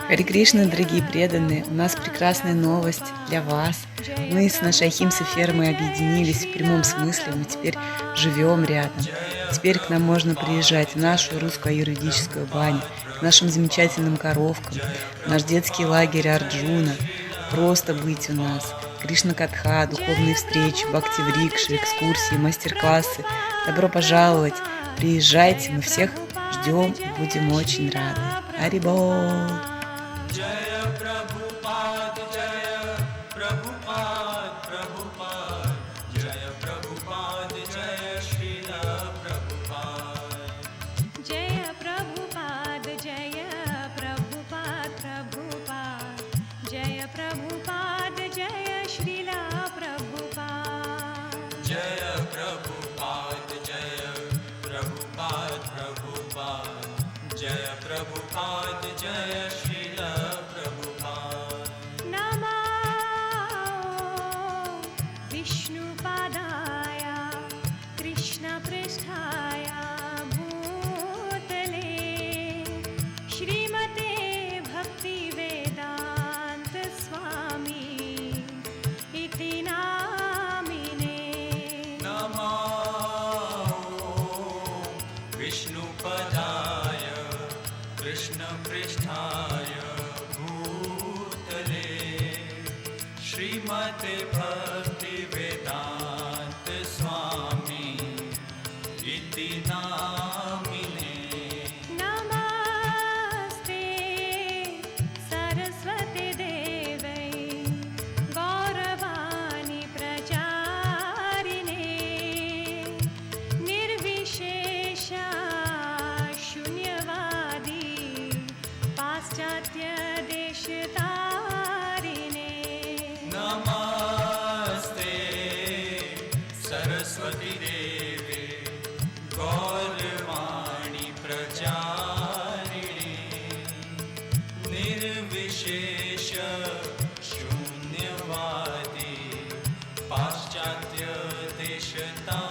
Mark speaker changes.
Speaker 1: Харе Кришна, дорогие преданные, у нас прекрасная новость для вас. Мы с нашей Ахимса фермой объединились в прямом смысле, мы теперь живем рядом. Теперь к нам можно приезжать в нашу русскую аюрведическую баню, к нашим замечательным коровкам, в наш детский лагерь Арджуна, просто быть у нас. Кришна-катха, духовные встречи, бхакти-врикши, экскурсии, мастер-классы. Добро пожаловать! Приезжайте, мы всех ждем и будем очень рады. Хари-бол!
Speaker 2: जय प्रभुपाद जय श्रील प्रभुपाद
Speaker 3: नमो विष्णुपादाय कृष्णपृष्ठाय भूतले श्रीमते भक्तिवेदान्त स्वामी इति नामिने
Speaker 2: नमो विष्णुपदाय कृष्णपृष्ठाय भूतले श्रीमते भक्तिवेदान्त स्वामी इति नामिने
Speaker 3: नमस्ते सरस्वती देवै गौरवाणी प्रचारिणे निर्विशेष शून्यवादी पाश्चात्य देशतारिणे
Speaker 2: नमस्ते सरस्वती देवे गौरवाणी प्रचारिणे निर्विशेष शून्यवादी पाश्चात्य देशता